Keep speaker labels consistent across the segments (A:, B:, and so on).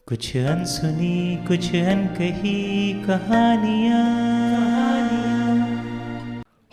A: कुछ अनसुनी कुछ अनकही कहानियाँ।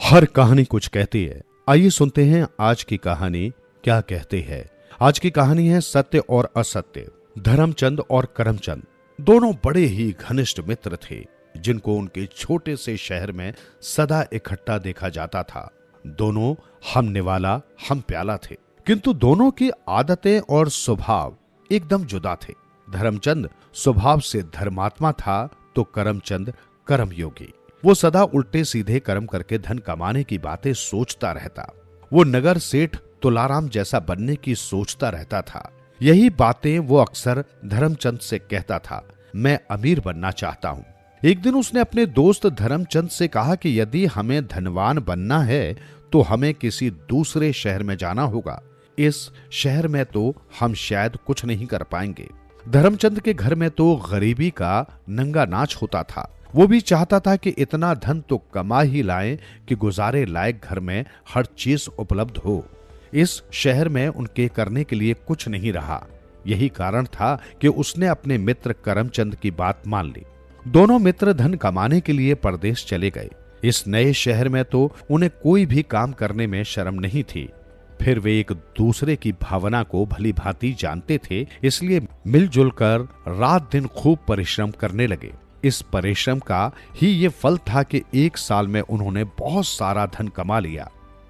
B: हर कहानी कुछ कहती है। आइए सुनते हैं आज की कहानी क्या कहती है। आज की कहानी है सत्य और असत्य। धर्मचंद और करमचंद दोनों बड़े ही घनिष्ठ मित्र थे, जिनको उनके छोटे से शहर में सदा इकट्ठा देखा जाता था। दोनों हम निवाला हम प्याला थे, किंतु दोनों की आदतें और स्वभाव एकदम जुदा थे। धर्मचंद स्वभाव से धर्मात्मा था तो करमचंद कर्मयोगी। वो सदा उल्टे सीधे कर्म करके धन कमाने की बातें सोचता रहता। वो नगर सेठ तुलाराम जैसा बनने की सोचता रहता था। यही बातें वो अक्सर धर्मचंद से कहता था, मैं अमीर बनना चाहता हूँ। एक दिन उसने अपने दोस्त धर्मचंद से कहा कि यदि हमें धनवान बनना है तो हमें किसी दूसरे शहर में जाना होगा। इस शहर में तो हम शायद कुछ नहीं कर पाएंगे। धर्मचंद के घर में तो गरीबी का नंगा नाच होता था। वो भी चाहता था कि इतना धन तो कमा ही लाएं कि गुजारे लायक घर में हर चीज उपलब्ध हो। इस शहर में उनके करने के लिए कुछ नहीं रहा। यही कारण था कि उसने अपने मित्र करमचंद की बात मान ली। दोनों मित्र धन कमाने के लिए परदेश चले गए। इस नए शहर में तो उन्हें कोई भी काम करने में शर्म नहीं थी। फिर वे एक दूसरे की भावना को भली भांति जानते थे, इसलिए मिलजुल कर रात दिन खूब परिश्रम करने लगे। इस परिश्रम का ही ये फल था कि एक साल में उन्होंने बहुत सारा धन कमा लिया।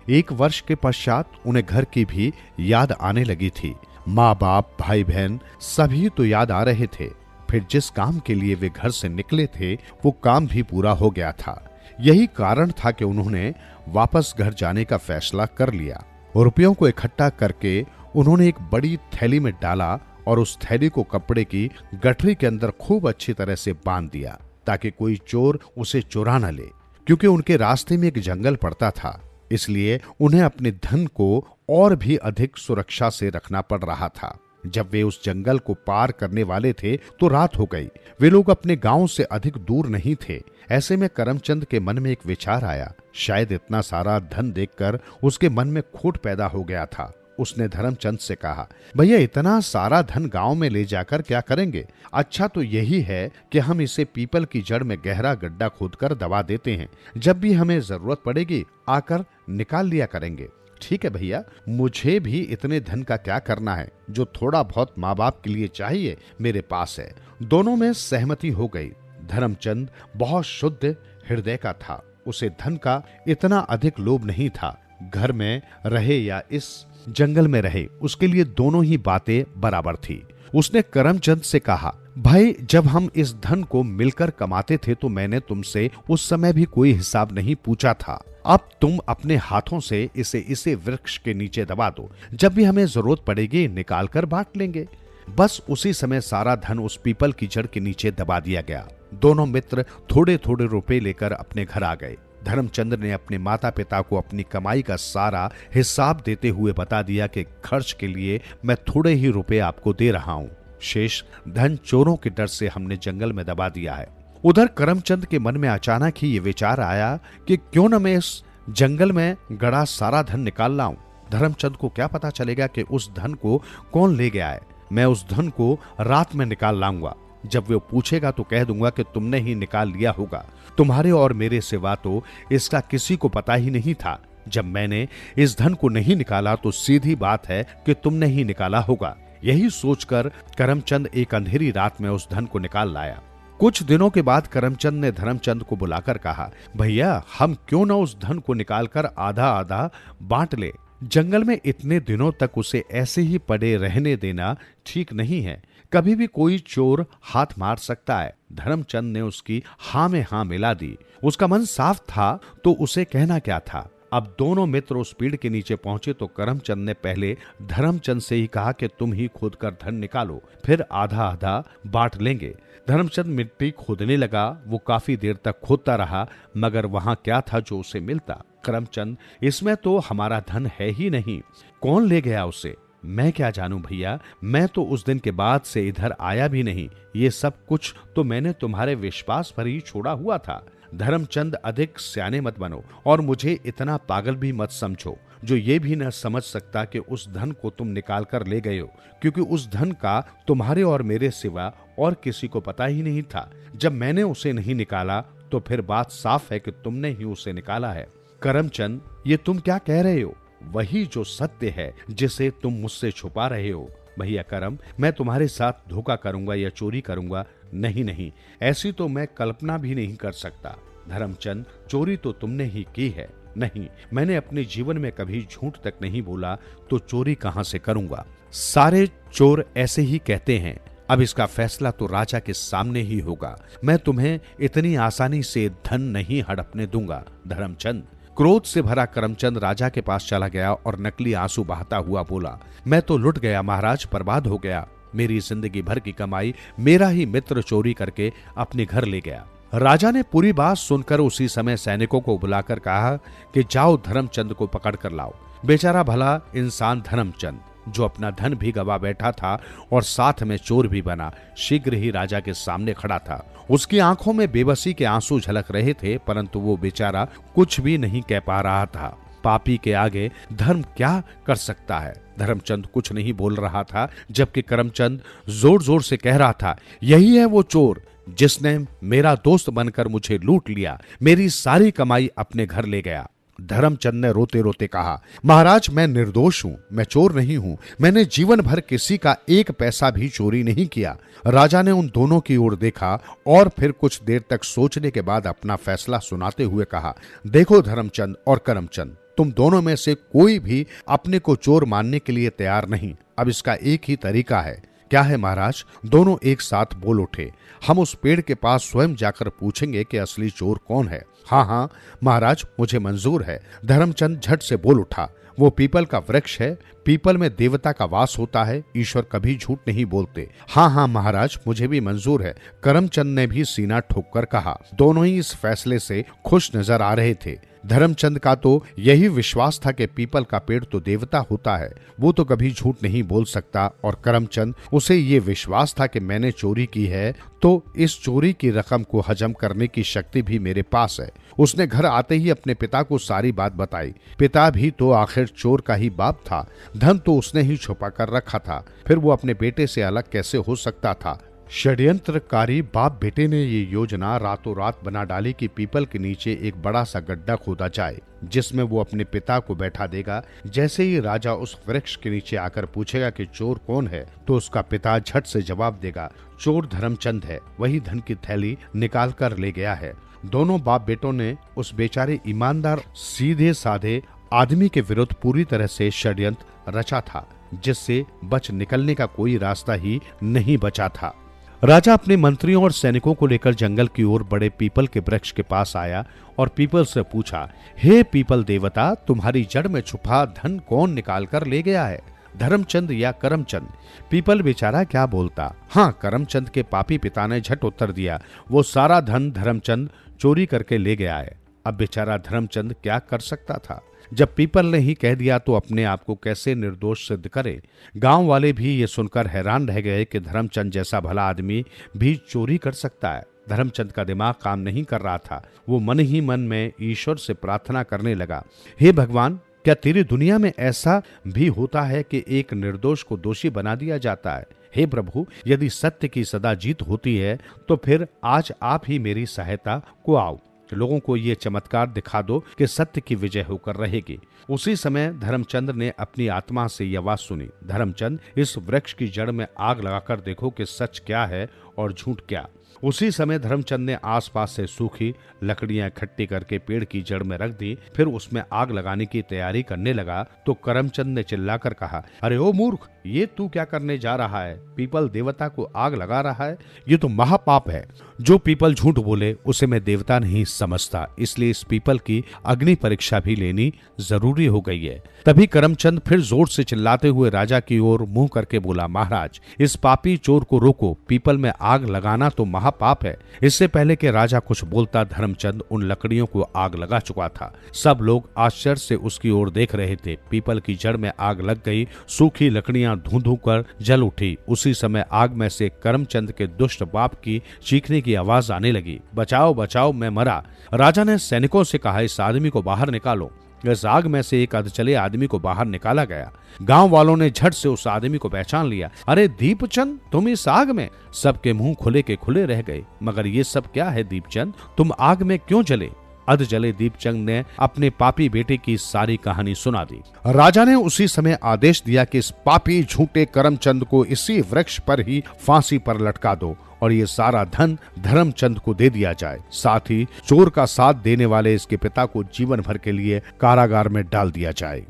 B: एक वर्ष के पश्चात उन्हें घर की भी याद आने लगी थी। माँ बाप भाई बहन सभी तो याद आ रहे थे। फिर जिस काम के लिए वे घर से निकले थे वो काम भी पूरा हो गया था। यही कारण था कि उन्होंने वापस घर जाने का फैसला कर लिया। रुपयों को इकट्ठा करके उन्होंने एक बड़ी थैली में डाला और उस थैली को कपड़े की गठरी के अंदर खूब अच्छी तरह से बांध दिया, ताकि कोई चोर उसे चुरा न ले। क्योंकि उनके रास्ते में एक जंगल पड़ता था, इसलिए उन्हें अपने धन को और भी अधिक सुरक्षा से रखना पड़ रहा था। जब वे उस जंगल को पार करने वाले थे तो रात हो गई। वे लोग अपने गांव से अधिक दूर नहीं थे। ऐसे में करमचंद के मन में एक विचार आया। शायद इतना सारा धन देखकर उसके मन में खोट पैदा हो गया था। उसने धर्मचंद से कहा, भैया इतना सारा धन गांव में ले जाकर क्या करेंगे? अच्छा तो यही है कि हम इसे पीपल की जड़ में गहरा गड्ढा खोदकर दबा देते हैं। जब भी हमें जरूरत पड़ेगी आकर निकाल लिया करेंगे। ठीक है भैया, मुझे भी इतने धन का क्या करना है। जो थोड़ा बहुत माँ बाप के लिए चाहिए मेरे पास है। दोनों में सहमति हो गई। धर्मचंद बहुत शुद्ध हृदय का था। उसे धन का इतना अधिक लोभ नहीं था। घर में रहे या इस जंगल में रहे, उसके लिए दोनों ही बातें बराबर थी। उसने करमचंद से कहा, भाई जब हम इस धन को मिलकर कमाते थे तो मैंने तुमसे उस समय भी कोई हिसाब नहीं पूछा था। अब तुम अपने हाथों से इसे वृक्ष के नीचे दबा दो। जब भी हमें जरूरत पड़ेगी निकाल कर बांट लेंगे। बस उसी समय सारा धन उस पीपल की जड़ के नीचे दबा दिया गया। दोनों मित्र थोड़े थोड़े रुपए लेकर अपने घर आ गए। धर्मचंद ने अपने माता पिता को अपनी कमाई का सारा हिसाब देते हुए बता दिया कि खर्च के लिए मैं थोड़े ही रुपए आपको दे रहा हूँ। शेष धन चोरों के डर से हमने जंगल में दबा दिया है। उधर करमचंद के मन में अचानक ही ये विचार आया कि क्यों न मैं इस जंगल में गड़ा सारा धन निकाल लाऊं। धर्मचंद को क्या पता चलेगा कि उस धन को कौन ले गया है। मैं उस धन को रात में निकाल लाऊंगा। जब वो पूछेगा तो कह दूंगा कि तुमने ही निकाल लिया होगा। तुम्हारे और मेरे सिवा तो इसका किसी को पता ही नहीं था। जब मैंने इस धन को नहीं निकाला तो सीधी बात है कि तुमने ही निकाला होगा। यही सोचकर करमचंद एक अंधेरी रात में उस धन को निकाल लाया। कुछ दिनों के बाद करमचंद ने धर्मचंद को बुलाकर कहा, भैया हम क्यों न उस धन को निकालकर आधा आधा बांट ले। जंगल में इतने दिनों तक उसे ऐसे ही पड़े रहने देना ठीक नहीं है। कभी भी कोई चोर हाथ मार सकता है। धर्मचंद ने उसकी हाँ में हाँ मिला दी। उसका मन साफ था तो उसे कहना क्या था। अब दोनों मित्र उस पेड़ के नीचे पहुंचे तो करमचंद ने पहले धर्मचंद से ही कहा कि तुम ही खोद कर धन निकालो, फिर आधा आधा बांट लेंगे। धर्मचंद मिट्टी खोदने लगा। वो काफी देर तक खोदता रहा, मगर वहां क्या था जो उसे मिलता। करमचंद, इसमें तो हमारा धन है ही नहीं, कौन ले गया उसे? मैं क्या जानूं भैया, मैं तो उस दिन के बाद से इधर आया भी नहीं। ये सब कुछ तो मैंने तुम्हारे विश्वास पर ही छोड़ा हुआ था। धर्मचंद, अधिक स्याने मत बनो और मुझे इतना पागल भी मत समझो जो ये भी न समझ सकता कि उस धन को तुम निकाल कर ले गए हो, क्योंकि उस धन का तुम्हारे और मेरे सिवा और किसी को पता ही नहीं था। जब मैंने उसे नहीं निकाला तो फिर बात साफ है कि तुमने ही उसे निकाला है। करमचंद, ये तुम क्या कह रहे हो? वही जो सत्य है जिसे तुम मुझसे छुपा रहे हो। भैया करम, मैं तुम्हारे साथ धोखा करूंगा या चोरी करूंगा? नहीं नहीं, ऐसी तो मैं कल्पना भी नहीं कर सकता। धर्मचंद, चोरी तो तुमने ही की है। नहीं, मैंने अपने जीवन में कभी झूठ तक नहीं बोला, तो चोरी कहां से करूंगा? सारे चोर ऐसे ही कहते हैं। अब इसका फैसला तो राजा के सामने ही होगा। मैं तुम्हें इतनी आसानी से धन नहीं हड़पने दूंगा। धर्मचंद, क्रोध से भरा करमचंद राजा के पास चला गया और नकली आंसू बहाता हुआ बोला, मैं तो लुट गया महाराज, बर्बाद हो गया। मेरी जिंदगी भर की कमाई मेरा ही मित्र चोरी करके अपने घर ले गया। राजा ने पूरी बात सुनकर उसी समय सैनिकों को बुलाकर कहा कि जाओ धर्मचंद को पकड़ कर लाओ। बेचारा भला इंसान धर्मचंद, जो अपना धन भी गवा बैठा था और साथ में चोर भी बना, शीघ्र ही राजा के सामने खड़ा था। उसकी आंखों में बेबसी के आंसू झलक रहे थे, परंतु वो बेचारा कुछ भी नहीं कह पा रहा था। पापी के आगे धर्म क्या कर सकता है? धर्मचंद कुछ नहीं बोल रहा था, जबकि करमचंद जोर जोर से कह रहा था, यही है वो चोर जिसने मेरा दोस्त बनकर मुझे लूट लिया, मेरी सारी कमाई अपने घर ले गया। धर्मचंद ने रोते रोते कहा, महाराज, मैं निर्दोष हूँ, मैं चोर नहीं हूँ। मैंने जीवन भर किसी का एक पैसा भी चोरी नहीं किया। राजा ने उन दोनों की ओर देखा और फिर कुछ देर तक सोचने के बाद अपना फैसला सुनाते हुए कहा, देखो धर्मचंद और करमचंद, तुम दोनों में से कोई भी अपने को चोर मानने के लिए तैयार नहीं। अब इसका एक ही तरीका है। क्या है महाराज? दोनों एक साथ बोल उठे, हम उस पेड़ के पास स्वयं जाकर पूछेंगे कि असली चोर कौन है। हाँ हाँ महाराज, मुझे मंजूर है। धर्मचंद झट से बोल उठा, वो पीपल का वृक्ष है, पीपल में देवता का वास होता है, ईश्वर कभी झूठ नहीं बोलते। हाँ हाँ महाराज, मुझे भी मंजूर है। करमचंद ने भी सीना ठोककर कहा। दोनों ही इस फैसले से खुश नजर आ रहे थे। धर्मचंद का तो यही विश्वास था कि पीपल का पेड़ तो देवता होता है, वो तो कभी झूठ नहीं बोल सकता, और करमचंद, उसे ये विश्वास था कि मैंने चोरी की है तो इस चोरी की रकम को हजम करने की शक्ति भी मेरे पास है। उसने घर आते ही अपने पिता को सारी बात बताई। पिता भी तो आखिर चोर का ही बाप था, धन तो उसने ही छुपा कर रखा था, फिर वो अपने बेटे से अलग कैसे हो सकता था? षड्यंत्रकारी बाप बेटे ने ये योजना रातों रात बना डाली कि पीपल के नीचे एक बड़ा सा गड्ढा खोदा जाए, जिसमें वो अपने पिता को बैठा देगा। जैसे ही राजा उस वृक्ष के नीचे आकर पूछेगा कि चोर कौन है, तो उसका पिता झट से जवाब देगा, चोर धर्मचंद है, वही धन की थैली निकाल कर ले गया है। दोनों बाप बेटों ने उस बेचारे ईमानदार सीधे साधे आदमी के विरुद्ध पूरी तरह से षड्यंत्र रचा था, जिससे बच निकलने का कोई रास्ता ही नहीं बचा था। राजा अपने मंत्रियों और सैनिकों को लेकर जंगल की ओर बड़े पीपल के वृक्ष के पास आया और पीपल से पूछा, हे पीपल देवता, तुम्हारी जड़ में छुपा धन कौन निकाल कर ले गया है, धर्मचंद या करमचंद? पीपल बेचारा क्या बोलता। हाँ, करमचंद के पापी पिता ने झट उत्तर दिया, वो सारा धन धर्मचंद चोरी करके ले गया है। अब बेचारा धर्मचंद क्या कर सकता था? जब पीपल ने ही कह दिया तो अपने आप को कैसे निर्दोष सिद्ध करे? गांव वाले भी ये सुनकर हैरान रह गए कि धर्मचंद जैसा भला आदमी भी चोरी कर सकता है। धर्मचंद का दिमाग काम नहीं कर रहा था। वो मन ही मन में ईश्वर से प्रार्थना करने लगा, हे भगवान, क्या तेरी दुनिया में ऐसा भी होता है कि एक निर्दोष को दोषी बना दिया जाता है? हे प्रभु, यदि सत्य की सदा जीत होती है तो फिर आज आप ही मेरी सहायता को आओ। लोगों को ये चमत्कार दिखा दो कि सत्य की विजय होकर रहेगी। उसी समय धर्मचंद ने अपनी आत्मा से यह आवाज सुनी, धर्मचंद, इस वृक्ष की जड़ में आग लगाकर देखो कि सच क्या है और झूठ क्या। उसी समय धर्मचंद ने आसपास से सूखी लकड़ियां इकट्ठी करके पेड़ की जड़ में रख दी, फिर उसमें आग लगाने की तैयारी करने लगा तो करमचंद ने चिल्लाकर कहा, अरे ओ मूर्ख, ये तू क्या करने जा रहा है? पीपल देवता को आग लगा रहा है, ये तो महापाप है। जो पीपल झूठ बोले उसे मैं देवता नहीं समझता, इसलिए इस पीपल की अग्नि परीक्षा भी लेनी जरूरी हो गई है। तभी करमचंद फिर जोर से चिल्लाते हुए राजा की ओर मुंह करके बोला, महाराज, इस पापी चोर को रोको, पीपल में आग लगाना तो महापाप है। इससे पहले कि राजा कुछ बोलता, धर्मचंद उन लकड़ियों को आग लगा चुका था। सब लोग आश्चर्य से उसकी ओर देख रहे थे। पीपल की जड़ में आग लग गई, सूखी लकड़ियां धू धू कर जल उठी। उसी समय आग में से करमचंद के दुष्ट बाप की चीखने की आवाज आने लगी, बचाओ बचाओ, मैं मरा। राजा ने सैनिकों से कहा, इस आदमी को बाहर निकालो। इस आग में से एक अधचले आदमी को बाहर निकाला गया। गांव वालों ने झट से उस आदमी को पहचान लिया। अरे दीपचंद, तुम इस आग में? सबके मुंह खुले के खुले रह गए। मगर ये सब क्या है दीपचंद, तुम आग में क्यों जले? अधजले दीपचंद ने अपने पापी बेटे की सारी कहानी सुना दी। राजा ने उसी समय आदेश दिया कि इस पापी झूठे करमचंद को इसी वृक्ष पर ही फांसी पर लटका दो और ये सारा धन धर्मचंद को दे दिया जाए। साथ ही चोर का साथ देने वाले इसके पिता को जीवन भर के लिए कारागार में डाल दिया जाए।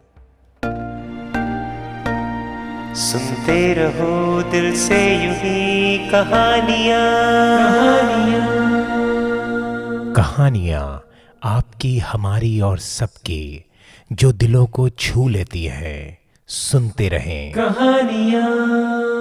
A: सुनते रहो दिल से यूं ही कहानियां।
C: कहानियां आपकी, हमारी और सबकी, जो दिलों को छू लेती है। सुनते रहें
A: कहानियां।